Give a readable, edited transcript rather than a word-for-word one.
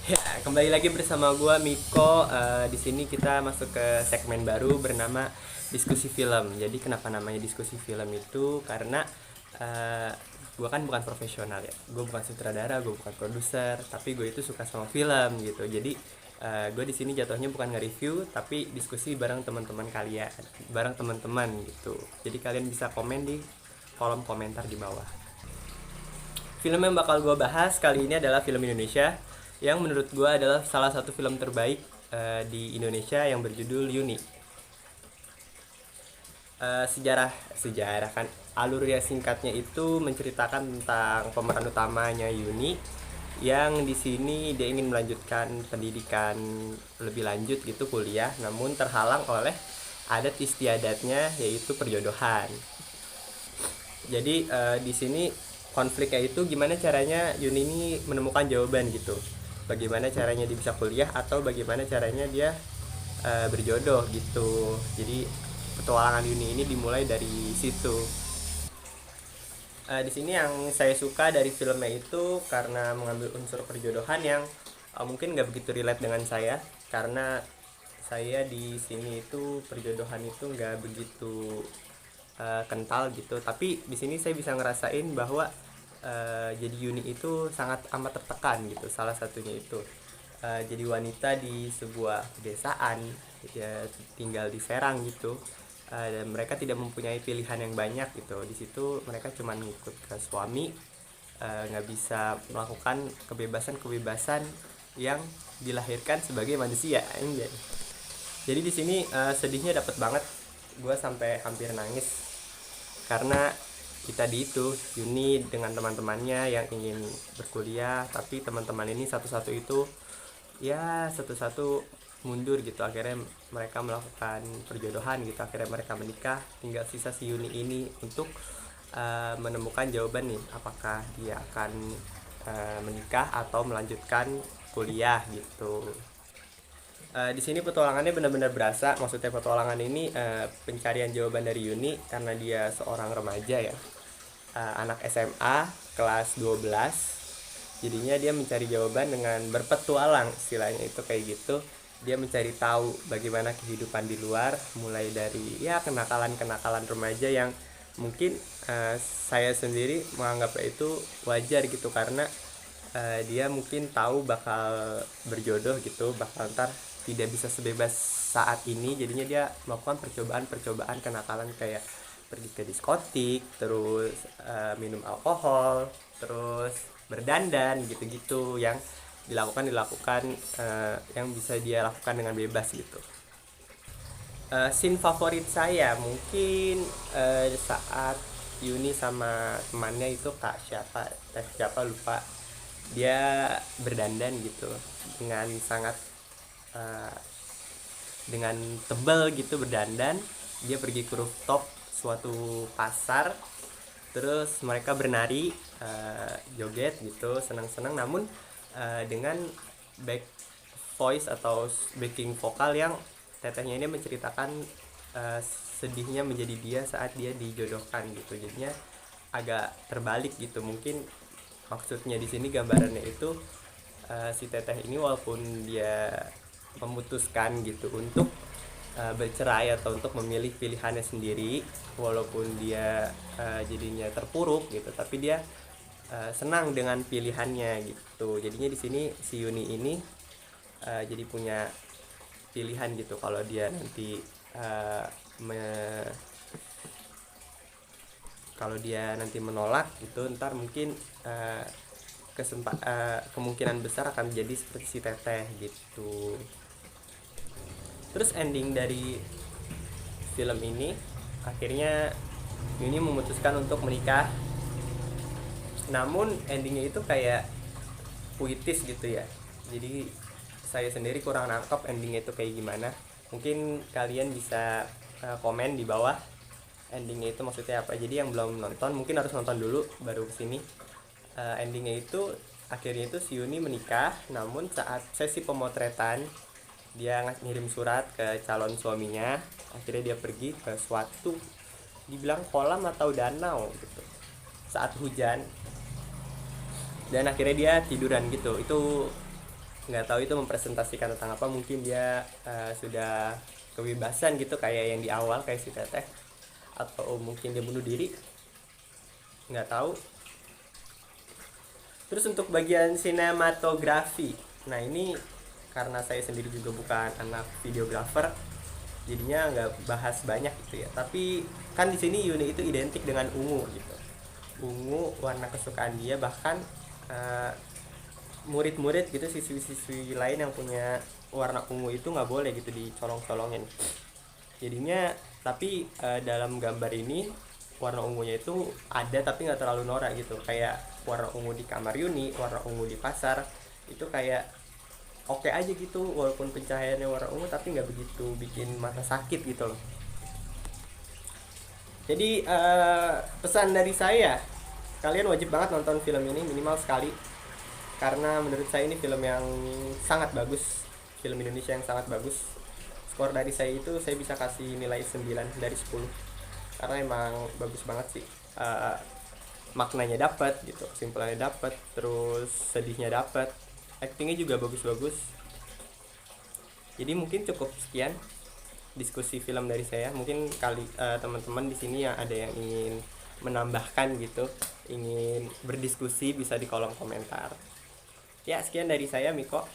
Ya, kembali lagi bersama gua Miko. Di sini kita masuk ke segmen baru bernama diskusi film. Jadi kenapa namanya diskusi film itu? Karena uh, gua kan bukan profesional ya. Gua bukan sutradara, gua bukan produser, tapi gue itu suka sama film gitu. Jadi gue di sini jatuhnya bukan nge-review, tapi diskusi bareng teman-teman kalian, bareng teman-teman gitu. Jadi kalian bisa komen di kolom komentar di bawah. Film yang bakal gue bahas kali ini adalah film Indonesia yang menurut gue adalah salah satu film terbaik di Indonesia yang berjudul Yuni. Sejarah sejarah kan alurnya singkatnya itu menceritakan tentang pemeran utamanya Yuni yang di sini dia ingin melanjutkan pendidikan lebih lanjut gitu kuliah, namun terhalang oleh adat istiadatnya yaitu perjodohan. Jadi di sini konfliknya itu gimana caranya Yuni ini menemukan jawaban gitu. Bagaimana caranya dia bisa kuliah atau bagaimana caranya dia berjodoh gitu. Jadi petualangan Yuni ini dimulai dari situ. Di sini yang saya suka dari filmnya itu karena mengambil unsur perjodohan yang mungkin nggak begitu relate dengan saya, karena saya di sini itu perjodohan itu nggak begitu kental gitu. Tapi di sini saya bisa ngerasain bahwa jadi Yuni itu sangat amat tertekan gitu. Salah satunya itu jadi wanita di sebuah pedesaan, ya, tinggal di Serang gitu. Dan mereka tidak mempunyai pilihan yang banyak gitu. Di situ mereka cuma ngikut ke suami, nggak bisa melakukan kebebasan-kebebasan yang dilahirkan sebagai manusia. Jadi di sini sedihnya dapat banget, gue sampai hampir nangis karena kita di itu Yuni dengan teman-temannya yang ingin berkuliah, tapi teman-teman ini satu-satu itu ya satu-satu mundur gitu. Akhirnya mereka melakukan perjodohan gitu, akhirnya mereka menikah. Tinggal sisa si Yuni ini untuk menemukan jawaban nih, apakah dia akan menikah atau melanjutkan kuliah gitu. Di sini petualangannya benar-benar berasa. Maksudnya petualangan ini pencarian jawaban dari Yuni karena dia seorang remaja ya, anak SMA kelas 12. Jadinya dia mencari jawaban dengan berpetualang, istilahnya itu kayak gitu. Dia mencari tahu bagaimana kehidupan di luar, mulai dari ya kenakalan-kenakalan remaja yang mungkin saya sendiri menganggap itu wajar gitu, karena dia mungkin tahu bakal berjodoh gitu, bakal ntar tidak bisa sebebas saat ini. Jadinya dia melakukan percobaan-percobaan kenakalan kayak pergi ke diskotik, terus minum alkohol, terus berdandan gitu-gitu yang dilakukan yang bisa dia lakukan dengan bebas gitu. Scene favorit saya mungkin saat Yuni sama temannya itu siapa lupa, dia berdandan gitu dengan sangat uh, dengan tebal gitu berdandan. Dia pergi ke rooftop suatu pasar, terus mereka bernari, joget gitu, senang-senang, namun dengan back voice atau backing vokal yang tetehnya ini menceritakan sedihnya menjadi dia saat dia dijodohkan gitu. Jadinya agak terbalik gitu. Mungkin maksudnya di sini gambarannya itu si teteh ini walaupun dia memutuskan gitu untuk bercerai atau untuk memilih pilihannya sendiri, walaupun dia jadinya terpuruk gitu, tapi dia senang dengan pilihannya gitu. Jadinya di sini si Yuni ini jadi punya pilihan gitu. Kalau dia nanti kalau dia nanti menolak gitu, ntar mungkin kemungkinan besar akan jadi seperti si teteh gitu. Terus ending dari film ini akhirnya Yuni memutuskan untuk menikah, namun endingnya itu kayak puitis gitu ya. Jadi saya sendiri kurang nangkep endingnya itu kayak gimana. Mungkin kalian bisa komen di bawah endingnya itu maksudnya apa. Jadi yang belum nonton mungkin harus nonton dulu baru kesini. Endingnya itu akhirnya itu si Yuni menikah, namun saat sesi pemotretan dia ngirim surat ke calon suaminya. Akhirnya dia pergi ke suatu dibilang kolam atau danau gitu saat hujan, dan akhirnya dia tiduran gitu. Itu nggak tahu itu mempresentasikan tentang apa. Mungkin dia sudah kebebasan gitu kayak yang di awal kayak si Teteh, atau mungkin dia bunuh diri, nggak tahu. Terus untuk bagian sinematografi, nah ini karena saya sendiri juga bukan anak videografer, jadinya nggak bahas banyak gitu ya. Tapi kan di sini Yuni itu identik dengan ungu gitu. Ungu warna kesukaan dia, bahkan eh, murid-murid gitu, siswi-siswi lain yang punya warna ungu itu nggak boleh gitu dicolong-colongin. Jadinya tapi dalam gambar ini warna ungunya itu ada tapi nggak terlalu norak gitu, kayak warna ungu di kamar Yuni, warna ungu di pasar itu kayak oke aja gitu, walaupun pencahayaannya warna ungu tapi nggak begitu bikin mata sakit gitu loh. Jadi pesan dari saya, kalian wajib banget nonton film ini minimal sekali, karena menurut saya ini film yang sangat bagus, film Indonesia yang sangat bagus. Skor dari saya itu saya bisa kasih nilai 9/10, karena emang bagus banget sih. Maknanya dapat gitu, kesimpulannya dapat, terus sedihnya dapat, actingnya juga bagus-bagus. Jadi mungkin cukup sekian diskusi film dari saya. Mungkin teman-teman di sini yang ada yang ingin menambahkan gitu, ingin berdiskusi, bisa di kolom komentar. Ya, sekian dari saya, Miko.